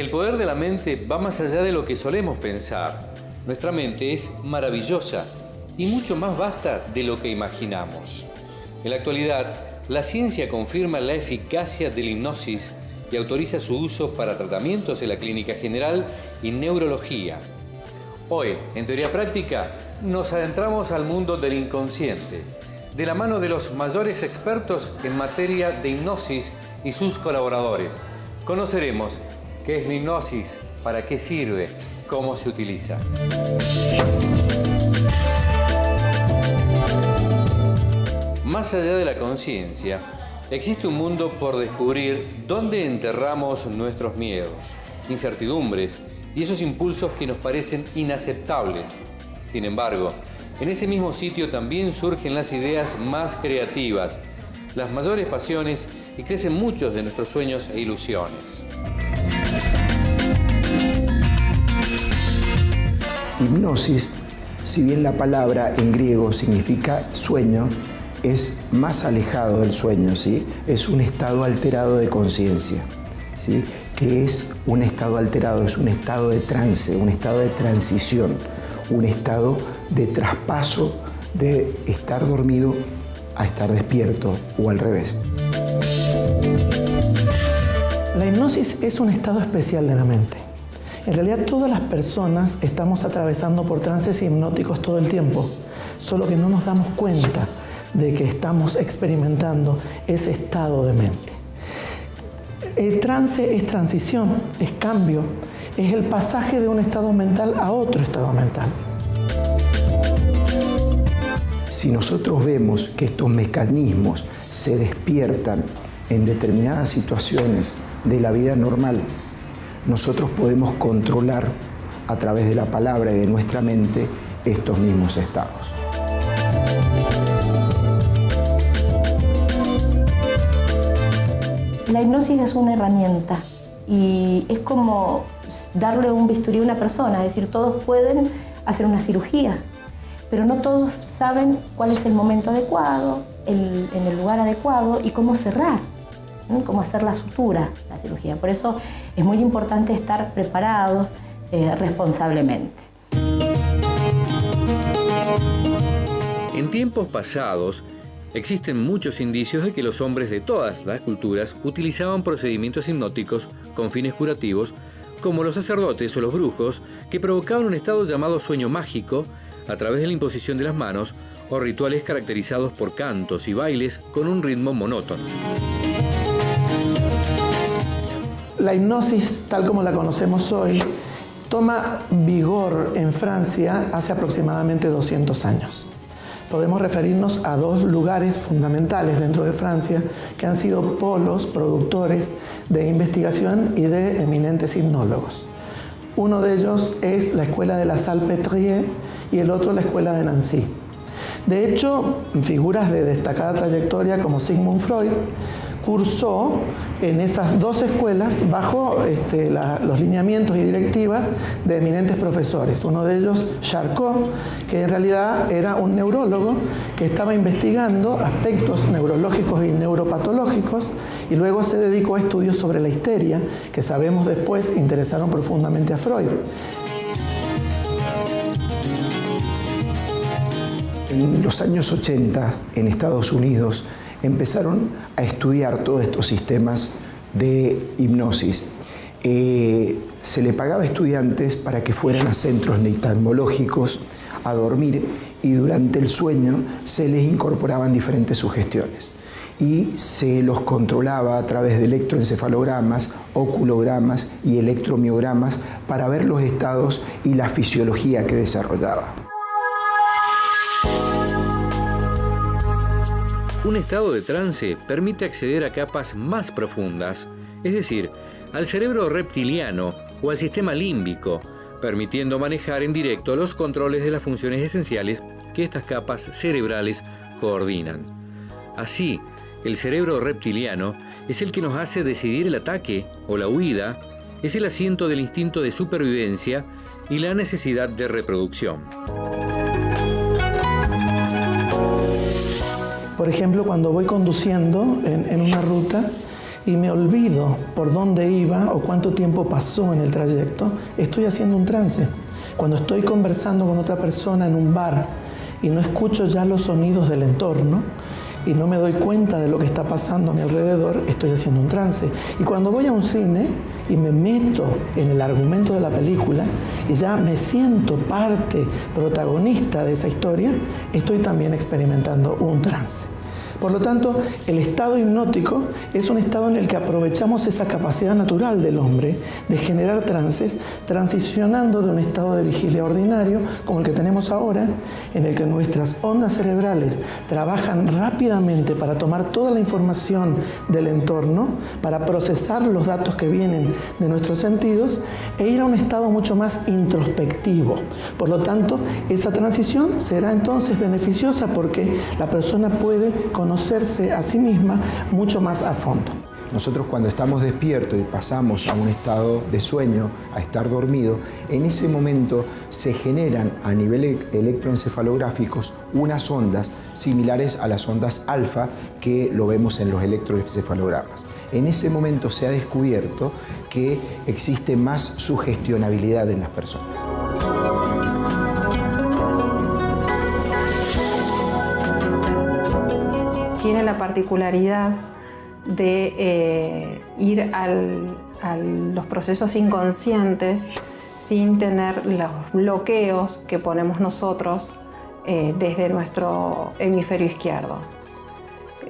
el poder de la mente va más allá de lo que solemos pensar. Nuestra mente es maravillosa y mucho más vasta de lo que imaginamos. En la actualidad, la ciencia confirma la eficacia de la hipnosis y autoriza su uso para tratamientos en la clínica general y neurología. Hoy, en Teoría Práctica, nos adentramos al mundo del inconsciente, de la mano de los mayores expertos en materia de hipnosis y sus colaboradores. Conoceremos qué es la hipnosis, para qué sirve, cómo se utiliza. Más allá de la conciencia, existe un mundo por descubrir donde enterramos nuestros miedos, incertidumbres y esos impulsos que nos parecen inaceptables. Sin embargo, en ese mismo sitio también surgen las ideas más creativas, las mayores pasiones y crecen muchos de nuestros sueños e ilusiones. Hipnosis, si bien la palabra en griego significa sueño, es más alejado del sueño, ¿sí? Es un estado alterado de conciencia, ¿sí? Que es un estado alterado, es un estado de trance, un estado de transición, un estado de traspaso de estar dormido a estar despierto o al revés. La hipnosis es un estado especial de la mente. En realidad todas las personas estamos atravesando por trances hipnóticos todo el tiempo, solo que no nos damos cuenta de que estamos experimentando ese estado de mente. El trance es transición, es cambio, es el pasaje de un estado mental a otro estado mental. Si nosotros vemos que estos mecanismos se despiertan en determinadas situaciones de la vida normal, nosotros podemos controlar a través de la palabra y de nuestra mente estos mismos estados. La hipnosis es una herramienta y es como darle un bisturí a una persona, es decir, todos pueden hacer una cirugía, pero no todos saben cuál es el momento adecuado, en el lugar adecuado y cómo cerrar, ¿no? Cómo hacer la sutura, la cirugía. Por eso es muy importante estar preparados responsablemente. En tiempos pasados, existen muchos indicios de que los hombres de todas las culturas utilizaban procedimientos hipnóticos con fines curativos, como los sacerdotes o los brujos, que provocaban un estado llamado sueño mágico a través de la imposición de las manos o rituales caracterizados por cantos y bailes con un ritmo monótono. La hipnosis, tal como la conocemos hoy, toma vigor en Francia hace aproximadamente 200 años. Podemos referirnos a dos lugares fundamentales dentro de Francia que han sido polos productores de investigación y de eminentes hipnólogos. Uno de ellos es la Escuela de la Salpêtrière y el otro la Escuela de Nancy. De hecho, figuras de destacada trayectoria como Sigmund Freud cursó en esas dos escuelas bajo los lineamientos y directivas de eminentes profesores. Uno de ellos, Charcot, que en realidad era un neurólogo que estaba investigando aspectos neurológicos y neuropatológicos y luego se dedicó a estudios sobre la histeria, que sabemos después interesaron profundamente a Freud. En los años 80, en Estados Unidos, empezaron a estudiar todos estos sistemas de hipnosis. Se le pagaba a estudiantes para que fueran a centros neftalmológicos a dormir y durante el sueño se les incorporaban diferentes sugestiones y se los controlaba a través de electroencefalogramas, oculogramas y electromiogramas para ver los estados y la fisiología que desarrollaba. Un estado de trance permite acceder a capas más profundas, es decir, al cerebro reptiliano o al sistema límbico, permitiendo manejar en directo los controles de las funciones esenciales que estas capas cerebrales coordinan. Así, el cerebro reptiliano es el que nos hace decidir el ataque o la huida, es el asiento del instinto de supervivencia y la necesidad de reproducción. Por ejemplo, cuando voy conduciendo en una ruta, y me olvido por dónde iba o cuánto tiempo pasó en el trayecto, estoy haciendo un trance. Cuando estoy conversando con otra persona en un bar y no escucho ya los sonidos del entorno y no me doy cuenta de lo que está pasando a mi alrededor, estoy haciendo un trance. Y cuando voy a un cine y me meto en el argumento de la película y ya me siento parte, protagonista de esa historia, estoy también experimentando un trance. Por lo tanto, el estado hipnótico es un estado en el que aprovechamos esa capacidad natural del hombre de generar trances, transicionando de un estado de vigilia ordinario, como el que tenemos ahora, en el que nuestras ondas cerebrales trabajan rápidamente para tomar toda la información del entorno, para procesar los datos que vienen de nuestros sentidos, e ir a un estado mucho más introspectivo. Por lo tanto, esa transición será entonces beneficiosa porque la persona puede conocerse a sí misma mucho más a fondo. Nosotros cuando estamos despiertos y pasamos a un estado de sueño, a estar dormido, en ese momento se generan a nivel electroencefalográficos unas ondas similares a las ondas alfa que lo vemos en los electroencefalogramas. En ese momento se ha descubierto que existe más sugestionabilidad en las personas. Tiene la particularidad de ir a los procesos inconscientes sin tener los bloqueos que ponemos nosotros desde nuestro hemisferio izquierdo.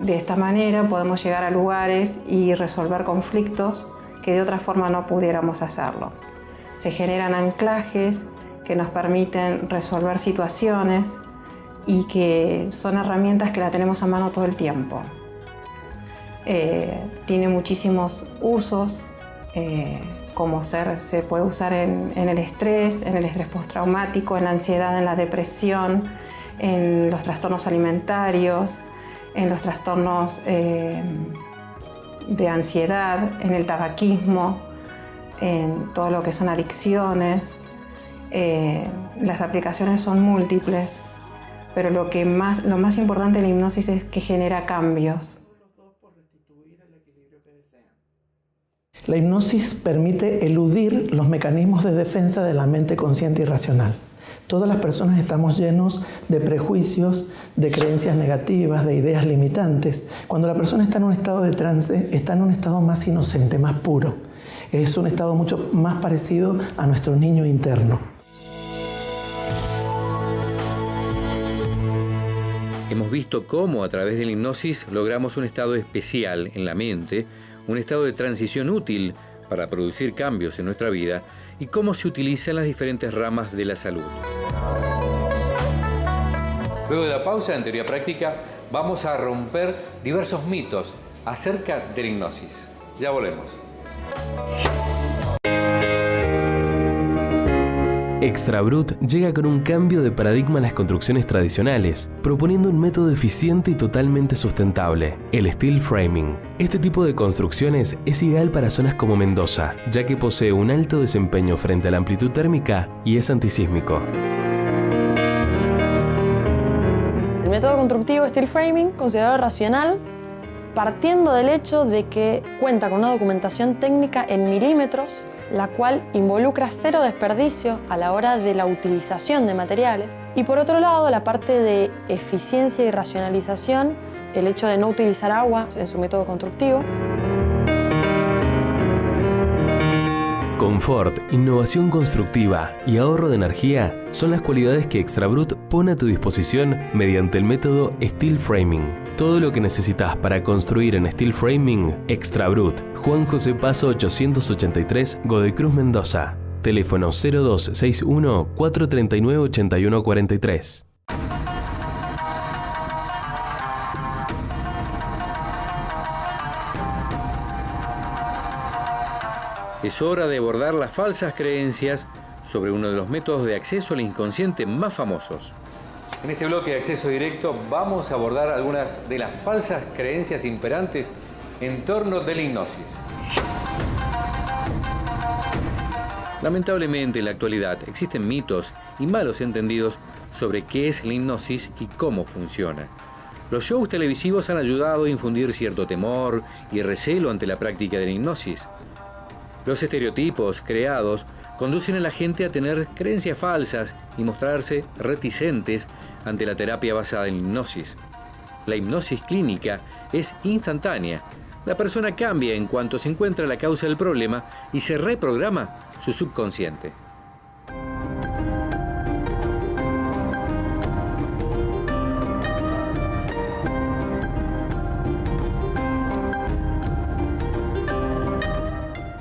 De esta manera podemos llegar a lugares y resolver conflictos que de otra forma no pudiéramos hacerlo. Se generan anclajes que nos permiten resolver situaciones y que son herramientas que la tenemos a mano todo el tiempo. Tiene muchísimos usos, como se puede usar en el estrés postraumático, en la ansiedad, en la depresión, en los trastornos alimentarios, en los trastornos de ansiedad, en el tabaquismo, en todo lo que son adicciones. Las aplicaciones son múltiples, pero lo más importante de la hipnosis es que genera cambios. La hipnosis permite eludir los mecanismos de defensa de la mente consciente y racional. Todas las personas estamos llenos de prejuicios, de creencias negativas, de ideas limitantes. Cuando la persona está en un estado de trance, está en un estado más inocente, más puro. Es un estado mucho más parecido a nuestro niño interno. Hemos visto cómo a través de la hipnosis logramos un estado especial en la mente, un estado de transición útil para producir cambios en nuestra vida y cómo se utiliza en las diferentes ramas de la salud. Luego de la pausa en Teoría Práctica vamos a romper diversos mitos acerca de la hipnosis. Ya volvemos. Extrabrut llega con un cambio de paradigma en las construcciones tradicionales, proponiendo un método eficiente y totalmente sustentable, el steel framing. Este tipo de construcciones es ideal para zonas como Mendoza, ya que posee un alto desempeño frente a la amplitud térmica y es antisísmico. El método constructivo steel framing, considerado racional, partiendo del hecho de que cuenta con una documentación técnica en milímetros, la cual involucra cero desperdicio a la hora de la utilización de materiales. Y por otro lado, la parte de eficiencia y racionalización, el hecho de no utilizar agua en su método constructivo. Confort, innovación constructiva y ahorro de energía son las cualidades que Extrabrut pone a tu disposición mediante el método Steel Framing. Todo lo que necesitas para construir en Steel Framing, Extrabrut. Juan José Paso 883, Godoy Cruz, Mendoza. Teléfono 0261 439 8143. Es hora de abordar las falsas creencias sobre uno de los métodos de acceso al inconsciente más famosos. En este bloque de acceso directo vamos a abordar algunas de las falsas creencias imperantes en torno de la hipnosis. Lamentablemente, en la actualidad existen mitos y malos entendidos sobre qué es la hipnosis y cómo funciona. Los shows televisivos han ayudado a infundir cierto temor y recelo ante la práctica de la hipnosis. Los estereotipos creados conducen a la gente a tener creencias falsas y mostrarse reticentes ante la terapia basada en hipnosis. La hipnosis clínica es instantánea. La persona cambia en cuanto se encuentra la causa del problema y se reprograma su subconsciente.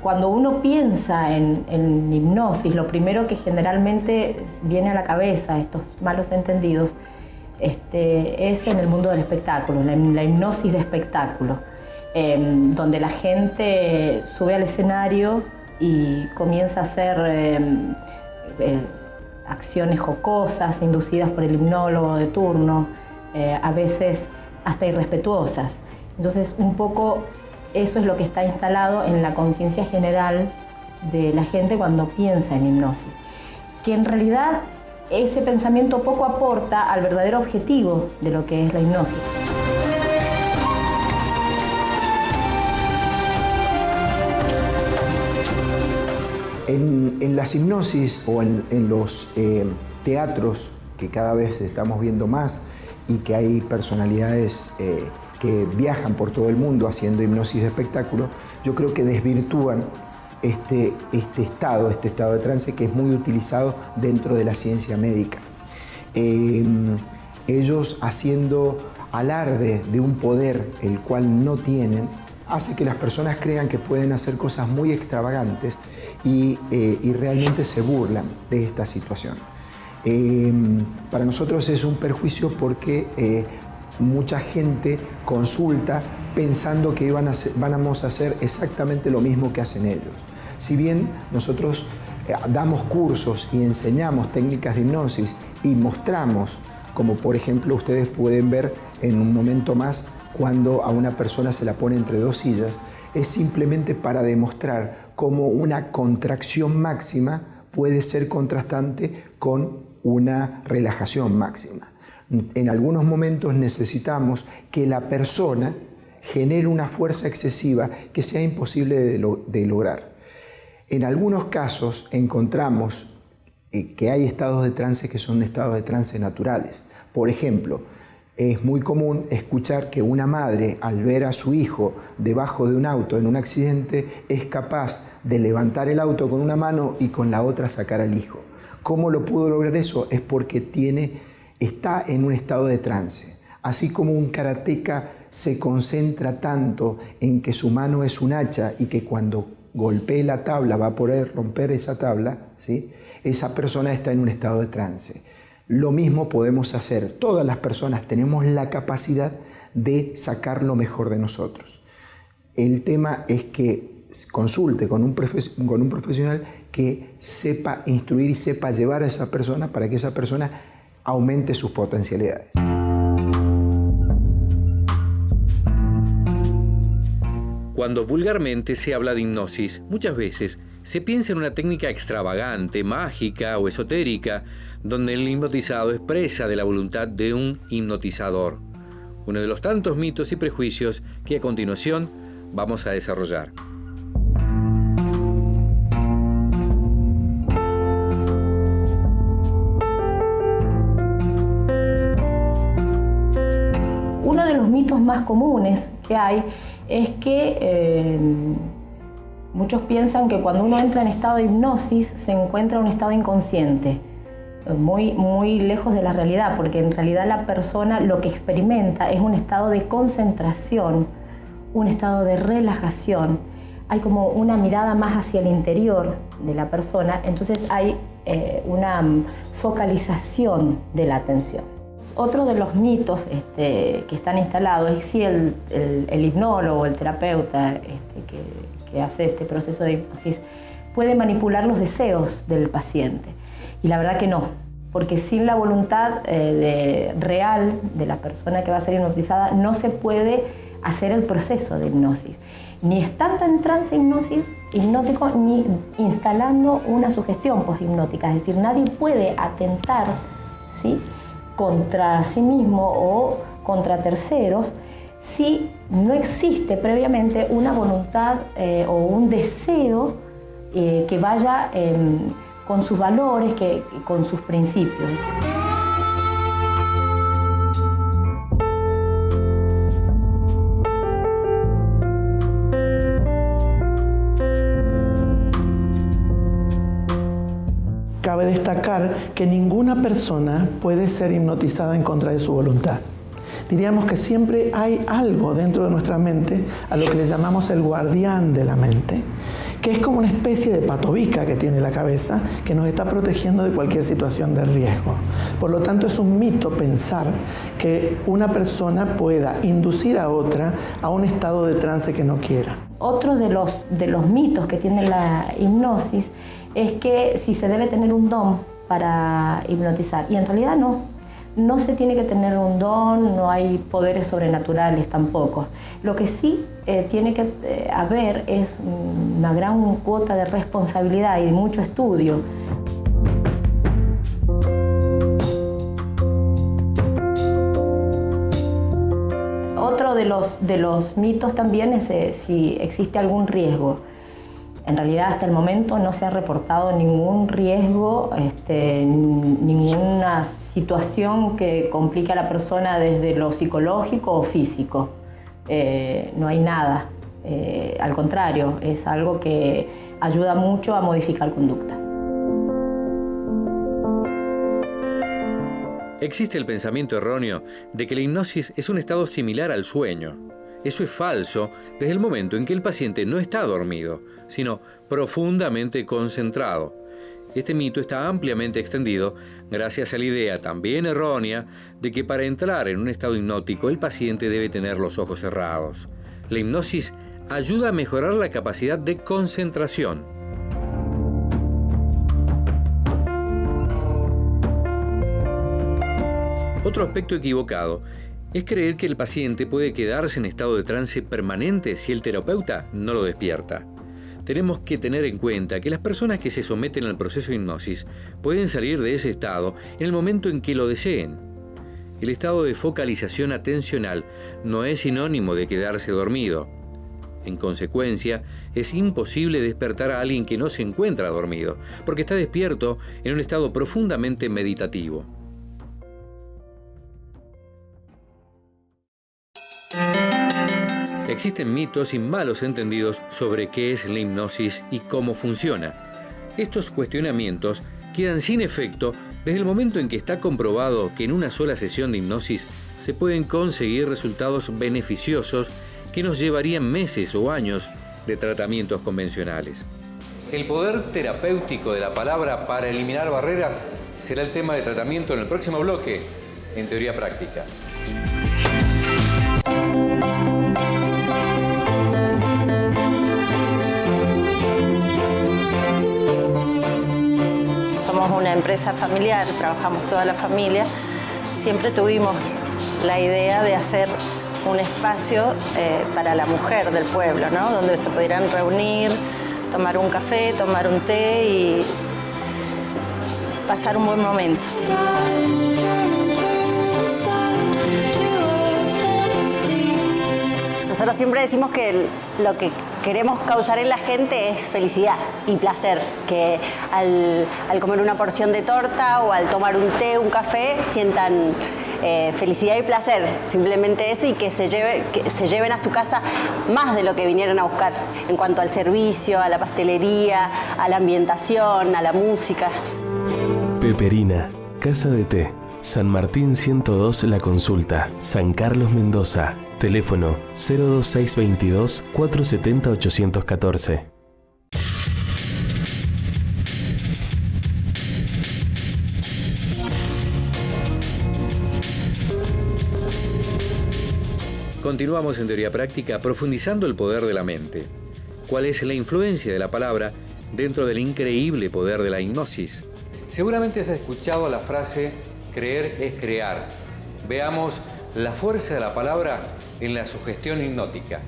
Cuando uno piensa en hipnosis, lo primero que generalmente viene a la cabeza, estos malos entendidos, es en el mundo del espectáculo, la hipnosis de espectáculo, donde la gente sube al escenario y comienza a hacer acciones jocosas, inducidas por el hipnólogo de turno, a veces hasta irrespetuosas. Entonces, un poco eso es lo que está instalado en la conciencia general de la gente cuando piensa en hipnosis. Que en realidad ese pensamiento poco aporta al verdadero objetivo de lo que es la hipnosis. En las hipnosis o en los teatros, que cada vez estamos viendo más y que hay personalidades que viajan por todo el mundo haciendo hipnosis de espectáculo, yo creo que desvirtúan este estado de trance que es muy utilizado dentro de la ciencia médica. Ellos haciendo alarde de un poder el cual no tienen, hace que las personas crean que pueden hacer cosas muy extravagantes y realmente se burlan de esta situación. Para nosotros es un perjuicio porque mucha gente consulta pensando que vamos a hacer exactamente lo mismo que hacen ellos. Si bien nosotros damos cursos y enseñamos técnicas de hipnosis y mostramos, como por ejemplo ustedes pueden ver en un momento más, cuando a una persona se la pone entre dos sillas, es simplemente para demostrar cómo una contracción máxima puede ser contrastante con una relajación máxima. En algunos momentos necesitamos que la persona genere una fuerza excesiva que sea imposible de lograr. En algunos casos encontramos que hay estados de trance que son estados de trance naturales. Por ejemplo, es muy común escuchar que una madre, al ver a su hijo debajo de un auto en un accidente, es capaz de levantar el auto con una mano y con la otra sacar al hijo. ¿Cómo lo pudo lograr eso? Es porque está en un estado de trance. Así como un karateca se concentra tanto en que su mano es un hacha y que cuando golpee la tabla va a poder romper esa tabla, ¿sí? Esa persona está en un estado de trance. Lo mismo podemos hacer. Todas las personas tenemos la capacidad de sacar lo mejor de nosotros. El tema es que consulte con un profesional que sepa instruir y sepa llevar a esa persona para que esa persona aumente sus potencialidades. Cuando vulgarmente se habla de hipnosis, muchas veces se piensa en una técnica extravagante, mágica o esotérica, donde el hipnotizado expresa de la voluntad de un hipnotizador. Uno de los tantos mitos y prejuicios que a continuación vamos a desarrollar. Uno de los mitos más comunes que hay es que muchos piensan que cuando uno entra en estado de hipnosis se encuentra en un estado inconsciente, muy lejos de la realidad, porque en realidad la persona lo que experimenta es un estado de concentración, un estado de relajación. Hay como una mirada más hacia el interior de la persona, entonces hay una focalización de la atención. Otro de los mitos que están instalados es si el hipnólogo, el terapeuta que hace este proceso de hipnosis puede manipular los deseos del paciente. Y la verdad que no, porque sin la voluntad real de la persona que va a ser hipnotizada no se puede hacer el proceso de hipnosis. Ni estando en trance hipnótico, ni instalando una sugestión poshipnótica. Es decir, nadie puede atentar, ¿sí?, contra sí mismo o contra terceros si no existe previamente una voluntad o un deseo que vaya con sus valores, con sus principios. Cabe destacar que ninguna persona puede ser hipnotizada en contra de su voluntad. Diríamos que siempre hay algo dentro de nuestra mente, a lo que le llamamos el guardián de la mente, que es como una especie de patobica que tiene la cabeza, que nos está protegiendo de cualquier situación de riesgo. Por lo tanto, es un mito pensar que una persona pueda inducir a otra a un estado de trance que no quiera. Otro de los mitos que tiene la hipnosis es que si se debe tener un don para hipnotizar, y en realidad no se tiene que tener un don, no hay poderes sobrenaturales tampoco. Lo que sí tiene que haber es una gran cuota de responsabilidad y de mucho estudio. Otro de los mitos también es si existe algún riesgo. En realidad, hasta el momento no se ha reportado ningún riesgo, ninguna situación que complique a la persona desde lo psicológico o físico. No hay nada. Al contrario, es algo que ayuda mucho a modificar conductas. Existe el pensamiento erróneo de que la hipnosis es un estado similar al sueño. Eso es falso desde el momento en que el paciente no está dormido, sino profundamente concentrado. Este mito está ampliamente extendido gracias a la idea también errónea de que para entrar en un estado hipnótico el paciente debe tener los ojos cerrados. La hipnosis ayuda a mejorar la capacidad de concentración. Otro aspecto equivocado es creer que el paciente puede quedarse en estado de trance permanente si el terapeuta no lo despierta. Tenemos que tener en cuenta que las personas que se someten al proceso de hipnosis pueden salir de ese estado en el momento en que lo deseen. El estado de focalización atencional no es sinónimo de quedarse dormido. En consecuencia, es imposible despertar a alguien que no se encuentra dormido, porque está despierto en un estado profundamente meditativo. Existen mitos y malos entendidos sobre qué es la hipnosis y cómo funciona. Estos cuestionamientos quedan sin efecto desde el momento en que está comprobado que en una sola sesión de hipnosis se pueden conseguir resultados beneficiosos que nos llevarían meses o años de tratamientos convencionales. El poder terapéutico de la palabra para eliminar barreras será el tema de tratamiento en el próximo bloque, en Teoría Práctica. Somos una empresa familiar, trabajamos toda la familia. Siempre tuvimos la idea de hacer un espacio para la mujer del pueblo, ¿no? Donde se pudieran reunir, tomar un café, tomar un té y pasar un buen momento. Nosotros siempre decimos que lo que queremos causar en la gente es felicidad y placer, que al comer una porción de torta o al tomar un té, un café, sientan felicidad y placer, simplemente eso, y que se lleven a su casa más de lo que vinieron a buscar en cuanto al servicio, a la pastelería, a la ambientación, a la música. Peperina, Casa de Té, San Martín 102 La Consulta, San Carlos Mendoza. Teléfono 02622 470 814. Continuamos en Teoría Práctica profundizando el poder de la mente. ¿Cuál es la influencia de la palabra dentro del increíble poder de la hipnosis? Seguramente has escuchado la frase creer es crear. Veamos la fuerza de la palabra en la sugestión hipnótica.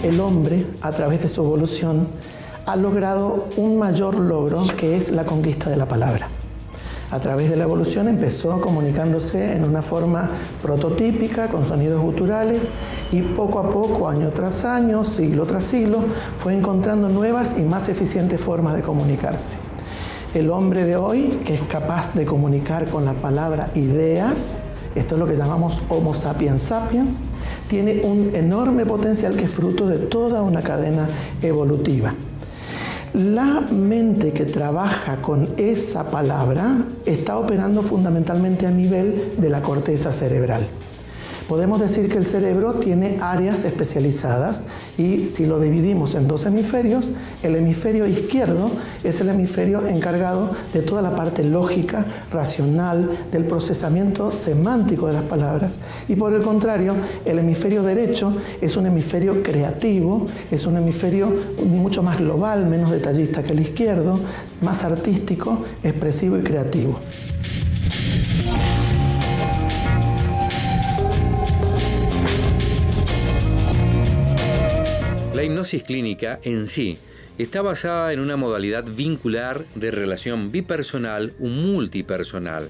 el hombre, a través de su evolución, ha logrado un mayor logro, que es la conquista de la palabra. A través de la evolución empezó comunicándose en una forma prototípica, con sonidos guturales, y poco a poco, año tras año, siglo tras siglo, fue encontrando nuevas y más eficientes formas de comunicarse. El hombre de hoy, que es capaz de comunicar con la palabra ideas, esto es lo que llamamos Homo sapiens sapiens, tiene un enorme potencial que es fruto de toda una cadena evolutiva. La mente que trabaja con esa palabra está operando fundamentalmente a nivel de la corteza cerebral. Podemos decir que el cerebro tiene áreas especializadas y si lo dividimos en dos hemisferios, el hemisferio izquierdo es el hemisferio encargado de toda la parte lógica, racional, del procesamiento semántico de las palabras, y por el contrario, el hemisferio derecho es un hemisferio creativo, es un hemisferio mucho más global, menos detallista que el izquierdo, más artístico, expresivo y creativo. La hipnosis clínica en sí está basada en una modalidad vincular de relación bipersonal o multipersonal.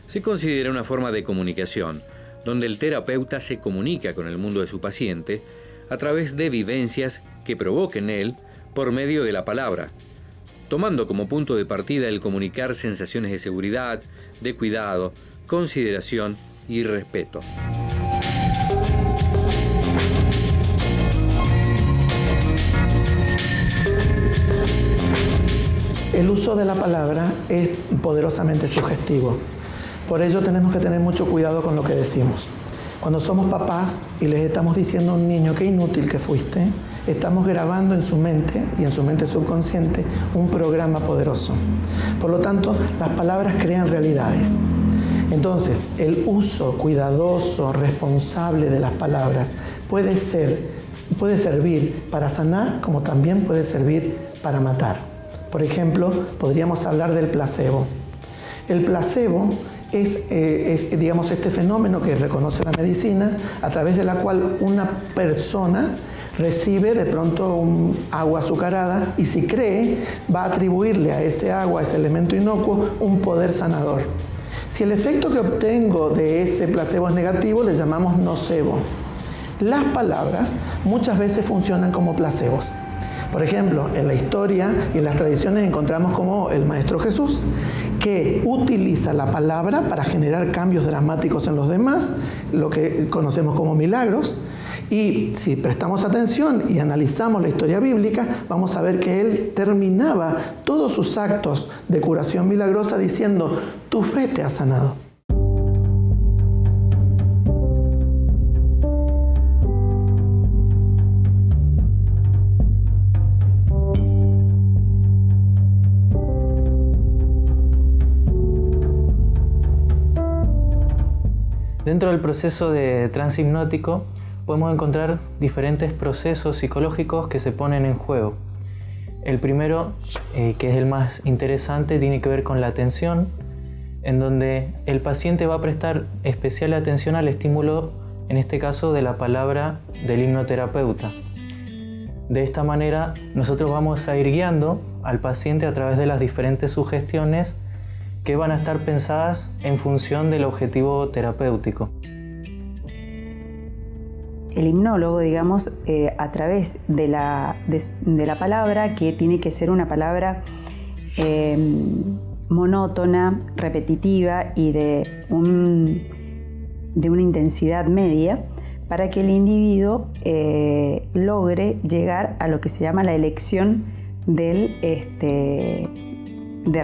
Se considera una forma de comunicación donde el terapeuta se comunica con el mundo de su paciente a través de vivencias que provoca en él por medio de la palabra, tomando como punto de partida el comunicar sensaciones de seguridad, de cuidado, consideración y respeto. El uso de la palabra es poderosamente sugestivo. Por ello tenemos que tener mucho cuidado con lo que decimos. Cuando somos papás y les estamos diciendo a un niño qué inútil que fuiste, estamos grabando en su mente y en su mente subconsciente un programa poderoso. Por lo tanto, las palabras crean realidades. Entonces, el uso cuidadoso, responsable de las palabras puede servir para sanar como también puede servir para matar. Por ejemplo, podríamos hablar del placebo. El placebo es digamos, este fenómeno que reconoce la medicina, a través de la cual una persona recibe de pronto un agua azucarada y si cree, va a atribuirle a ese agua, a ese elemento inocuo, un poder sanador. Si el efecto que obtengo de ese placebo es negativo, le llamamos nocebo. Las palabras muchas veces funcionan como placebos. Por ejemplo, en la historia y en las tradiciones encontramos como el Maestro Jesús, que utiliza la palabra para generar cambios dramáticos en los demás, lo que conocemos como milagros. Y si prestamos atención y analizamos la historia bíblica, vamos a ver que él terminaba todos sus actos de curación milagrosa diciendo: tu fe te ha sanado. Dentro del proceso de trance hipnótico podemos encontrar diferentes procesos psicológicos que se ponen en juego. El primero, que es el más interesante, tiene que ver con la atención, en donde el paciente va a prestar especial atención al estímulo, en este caso de la palabra del hipnoterapeuta. De esta manera nosotros vamos a ir guiando al paciente a través de las diferentes sugestiones que van a estar pensadas en función del objetivo terapéutico. El hipnólogo, digamos, a través de la palabra, que tiene que ser una palabra monótona, repetitiva y de una intensidad media, para que el individuo logre llegar a lo que se llama la elección de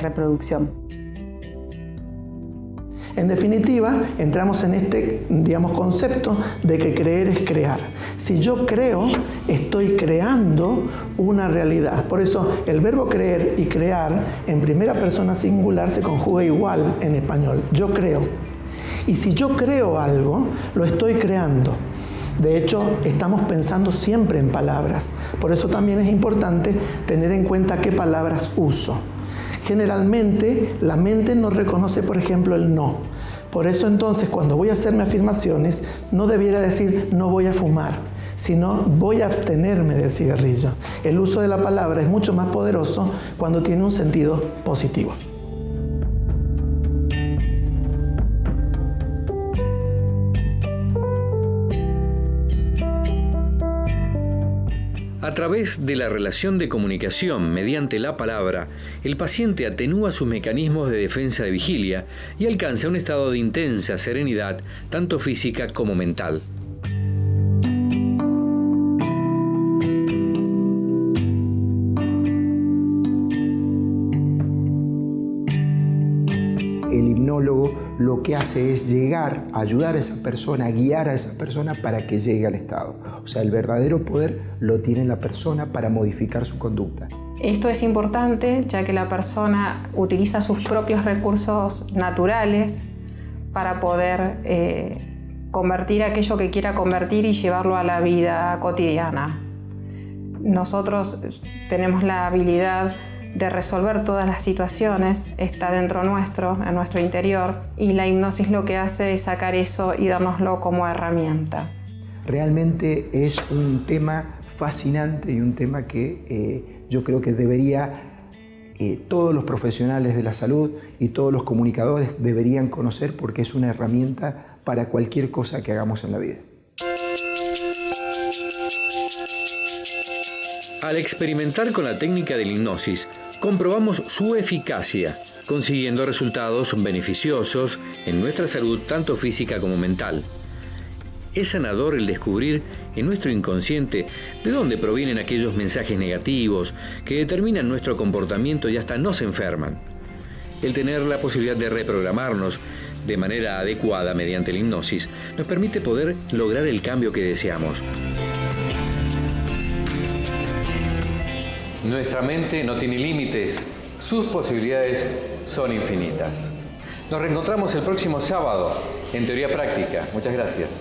reproducción. En definitiva, entramos en este, digamos, concepto de que creer es crear. Si yo creo, estoy creando una realidad. Por eso, el verbo creer y crear en primera persona singular se conjuga igual en español. Yo creo. Y si yo creo algo, lo estoy creando. De hecho, estamos pensando siempre en palabras. Por eso también es importante tener en cuenta qué palabras uso. Generalmente, la mente no reconoce, por ejemplo, el no. Por eso entonces, cuando voy a hacerme afirmaciones, no debiera decir no voy a fumar, sino voy a abstenerme del cigarrillo. El uso de la palabra es mucho más poderoso cuando tiene un sentido positivo. A través de la relación de comunicación mediante la palabra, el paciente atenúa sus mecanismos de defensa de vigilia y alcanza un estado de intensa serenidad, tanto física como mental. El hipnólogo lo que hace es llegar, ayudar a esa persona, guiar a esa persona para que llegue al estado. O sea, el verdadero poder lo tiene la persona para modificar su conducta. Esto es importante ya que la persona utiliza sus propios recursos naturales para poder convertir aquello que quiera convertir y llevarlo a la vida cotidiana. Nosotros tenemos la habilidad de resolver todas las situaciones, está dentro nuestro, en nuestro interior, y la hipnosis lo que hace es sacar eso y dárnoslo como herramienta. Realmente es un tema fascinante y un tema que yo creo que debería todos los profesionales de la salud y todos los comunicadores deberían conocer, porque es una herramienta para cualquier cosa que hagamos en la vida. Al experimentar con la técnica de la hipnosis, comprobamos su eficacia, consiguiendo resultados beneficiosos en nuestra salud tanto física como mental. Es sanador el descubrir en nuestro inconsciente de dónde provienen aquellos mensajes negativos que determinan nuestro comportamiento y hasta nos enferman. El tener la posibilidad de reprogramarnos de manera adecuada mediante la hipnosis nos permite poder lograr el cambio que deseamos. Nuestra mente no tiene límites, sus posibilidades son infinitas. Nos reencontramos el próximo sábado en Teoría Práctica. Muchas gracias.